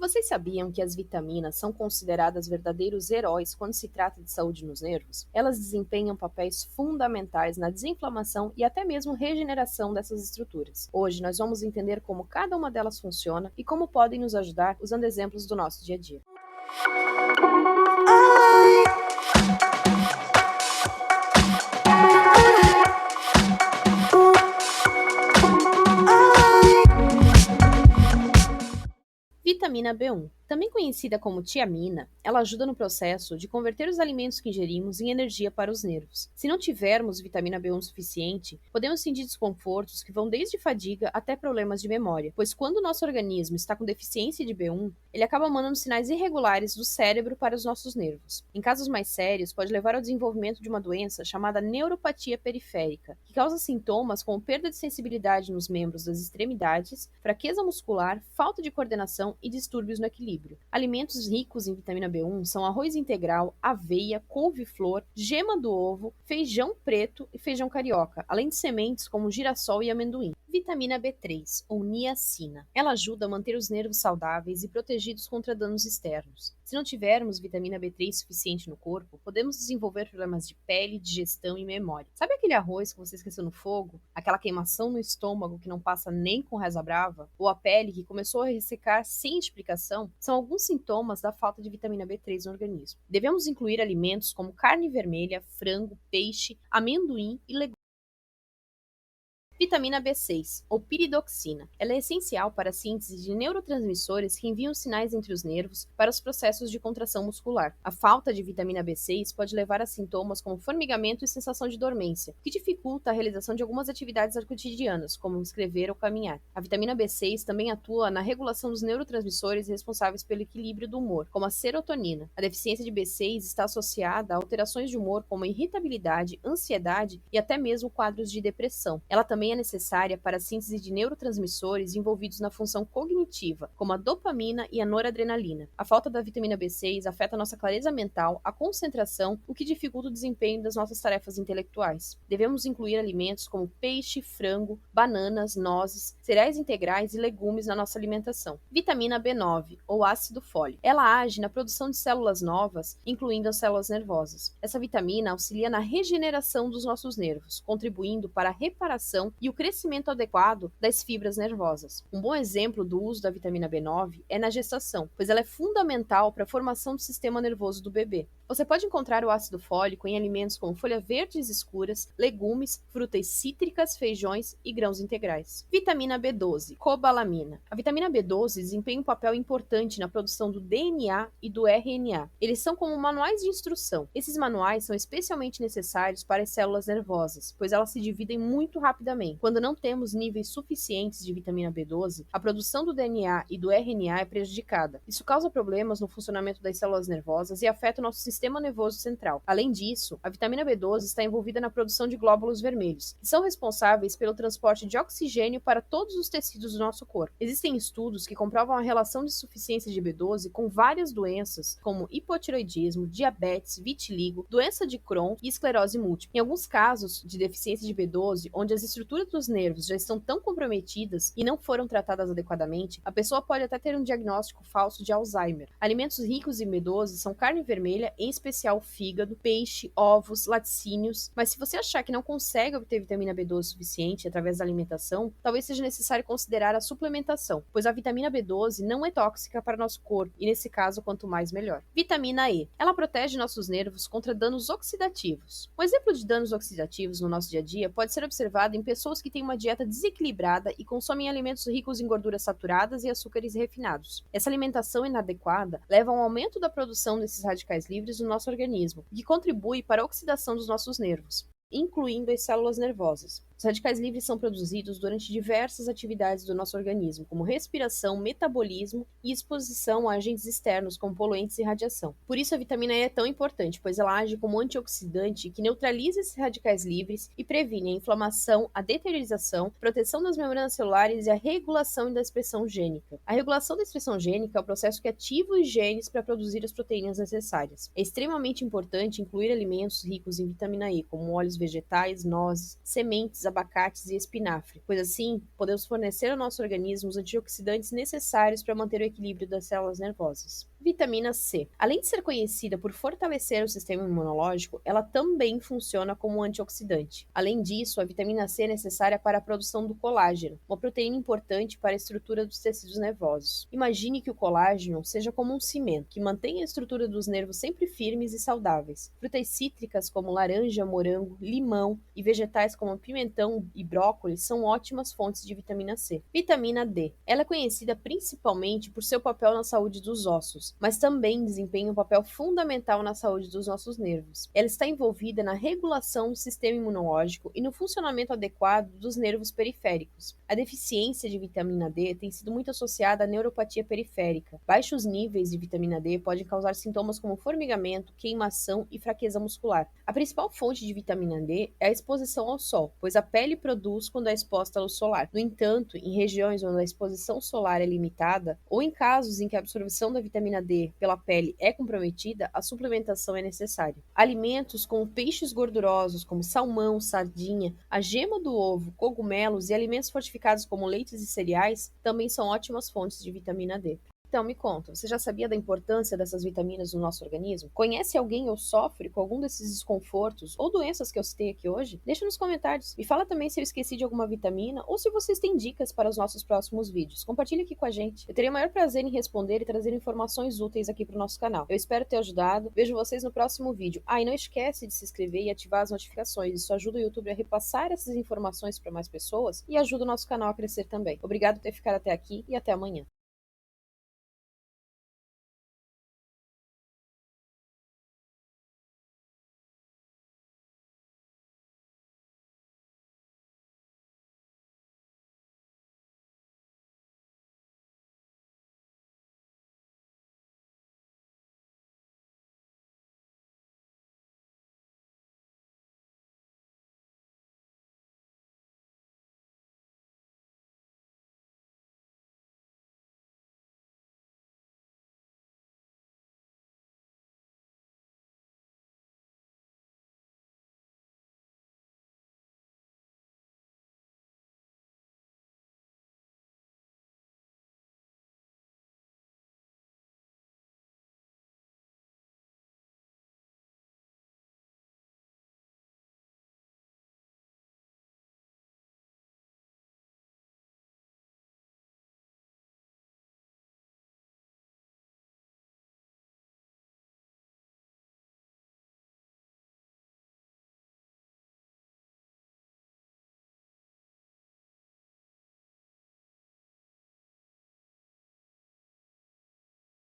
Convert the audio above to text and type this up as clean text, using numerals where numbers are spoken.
Vocês sabiam que as vitaminas são consideradas verdadeiros heróis quando se trata de saúde nos nervos? Elas desempenham papéis fundamentais na desinflamação e até mesmo regeneração dessas estruturas. Hoje nós vamos entender como cada uma delas funciona e como podem nos ajudar usando exemplos do nosso dia a dia. Vitamina B1, também conhecida como tiamina, ela ajuda no processo de converter os alimentos que ingerimos em energia para os nervos. Se não tivermos vitamina B1 suficiente, podemos sentir desconfortos que vão desde fadiga até problemas de memória, pois quando o nosso organismo está com deficiência de B1, ele acaba mandando sinais irregulares do cérebro para os nossos nervos. Em casos mais sérios, pode levar ao desenvolvimento de uma doença chamada neuropatia periférica, que causa sintomas como perda de sensibilidade nos membros das extremidades, fraqueza muscular, falta de coordenação e distúrbios no equilíbrio. Alimentos ricos em vitamina B1 são arroz integral, aveia, couve-flor, gema do ovo, feijão preto e feijão carioca, além de sementes como girassol e amendoim. Vitamina B3, ou niacina. Ela ajuda a manter os nervos saudáveis e protegidos contra danos externos. Se não tivermos vitamina B3 suficiente no corpo, podemos desenvolver problemas de pele, digestão e memória. Sabe aquele arroz que você esqueceu no fogo? Aquela queimação no estômago que não passa nem com reza brava? Ou a pele que começou a ressecar sem explicação? São alguns sintomas da falta de vitamina B3 no organismo. Devemos incluir alimentos como carne vermelha, frango, peixe, amendoim e legumes. Vitamina B6, ou piridoxina. Ela é essencial para a síntese de neurotransmissores que enviam sinais entre os nervos para os processos de contração muscular. A falta de vitamina B6 pode levar a sintomas como formigamento e sensação de dormência, que dificulta a realização de algumas atividades cotidianas, como escrever ou caminhar. A vitamina B6 também atua na regulação dos neurotransmissores responsáveis pelo equilíbrio do humor, como a serotonina. A deficiência de B6 está associada a alterações de humor como irritabilidade, ansiedade e até mesmo quadros de depressão. Ela também é necessária para a síntese de neurotransmissores envolvidos na função cognitiva, como a dopamina e a noradrenalina. A falta da vitamina B6 afeta a nossa clareza mental, a concentração, o que dificulta o desempenho das nossas tarefas intelectuais. Devemos incluir alimentos como peixe, frango, bananas, nozes, cereais integrais e legumes na nossa alimentação. Vitamina B9, ou ácido fólico. Ela age na produção de células novas, incluindo as células nervosas. Essa vitamina auxilia na regeneração dos nossos nervos, contribuindo para a reparação e o crescimento adequado das fibras nervosas. Um bom exemplo do uso da vitamina B9 é na gestação, pois ela é fundamental para a formação do sistema nervoso do bebê. Você pode encontrar o ácido fólico em alimentos como folhas verdes escuras, legumes, frutas cítricas, feijões e grãos integrais. Vitamina B12, cobalamina. A vitamina B12 desempenha um papel importante na produção do DNA e do RNA. Eles são como manuais de instrução. Esses manuais são especialmente necessários para as células nervosas, pois elas se dividem muito rapidamente. Quando não temos níveis suficientes de vitamina B12, a produção do DNA e do RNA é prejudicada. Isso causa problemas no funcionamento das células nervosas e afeta o nosso sistema nervoso central. Além disso, a vitamina B12 está envolvida na produção de glóbulos vermelhos, que são responsáveis pelo transporte de oxigênio para todos os tecidos do nosso corpo. Existem estudos que comprovam a relação de insuficiência de B12 com várias doenças, como hipotireoidismo, diabetes, vitiligo, doença de Crohn e esclerose múltipla. Em alguns casos de deficiência de B12, onde as estruturas dos nervos já estão tão comprometidas e não foram tratadas adequadamente, a pessoa pode até ter um diagnóstico falso de Alzheimer. Alimentos ricos em B12 são carne vermelha, em especial fígado, peixe, ovos, laticínios, mas se você achar que não consegue obter vitamina B12 suficiente através da alimentação, talvez seja necessário considerar a suplementação, pois a vitamina B12 não é tóxica para nosso corpo e, nesse caso, quanto mais melhor. Vitamina E. Ela protege nossos nervos contra danos oxidativos. Um exemplo de danos oxidativos no nosso dia a dia pode ser observado em pessoas que têm uma dieta desequilibrada e consomem alimentos ricos em gorduras saturadas e açúcares refinados. Essa alimentação inadequada leva a um aumento da produção desses radicais livres no nosso organismo, o que contribui para a oxidação dos nossos nervos, incluindo as células nervosas. Os radicais livres são produzidos durante diversas atividades do nosso organismo, como respiração, metabolismo e exposição a agentes externos, como poluentes e radiação. Por isso, a vitamina E é tão importante, pois ela age como antioxidante que neutraliza esses radicais livres e previne a inflamação, a deteriorização, proteção das membranas celulares e a regulação da expressão gênica. A regulação da expressão gênica é o processo que ativa os genes para produzir as proteínas necessárias. É extremamente importante incluir alimentos ricos em vitamina E, como óleos vegetais, nozes, sementes, abacates e espinafre, pois assim podemos fornecer ao nosso organismo os antioxidantes necessários para manter o equilíbrio das células nervosas. Vitamina C. Além de ser conhecida por fortalecer o sistema imunológico, ela também funciona como um antioxidante. Além disso, a vitamina C é necessária para a produção do colágeno, uma proteína importante para a estrutura dos tecidos nervosos. Imagine que o colágeno seja como um cimento, que mantém a estrutura dos nervos sempre firmes e saudáveis. Frutas cítricas como laranja, morango, limão e vegetais como pimentão e brócolis são ótimas fontes de vitamina C. Vitamina D. Ela é conhecida principalmente por seu papel na saúde dos ossos, mas também desempenha um papel fundamental na saúde dos nossos nervos. Ela está envolvida na regulação do sistema imunológico e no funcionamento adequado dos nervos periféricos. A deficiência de vitamina D tem sido muito associada à neuropatia periférica. Baixos níveis de vitamina D podem causar sintomas como formigamento, queimação e fraqueza muscular. A principal fonte de vitamina D é a exposição ao sol, pois a pele produz quando é exposta à luz solar. No entanto, em regiões onde a exposição solar é limitada, ou em casos em que a absorção da vitamina D pela pele é comprometida, a suplementação é necessária. Alimentos como peixes gordurosos, como salmão, sardinha, a gema do ovo, cogumelos e alimentos fortificados como leites e cereais também são ótimas fontes de vitamina D. Então, me conta, você já sabia da importância dessas vitaminas no nosso organismo? Conhece alguém ou sofre com algum desses desconfortos ou doenças que eu citei aqui hoje? Deixa nos comentários. Me fala também se eu esqueci de alguma vitamina ou se vocês têm dicas para os nossos próximos vídeos. Compartilhe aqui com a gente. Eu teria o maior prazer em responder e trazer informações úteis aqui para o nosso canal. Eu espero ter ajudado. Vejo vocês no próximo vídeo. E não esquece de se inscrever e ativar as notificações. Isso ajuda o YouTube a repassar essas informações para mais pessoas e ajuda o nosso canal a crescer também. Obrigado por ter ficado até aqui e até amanhã.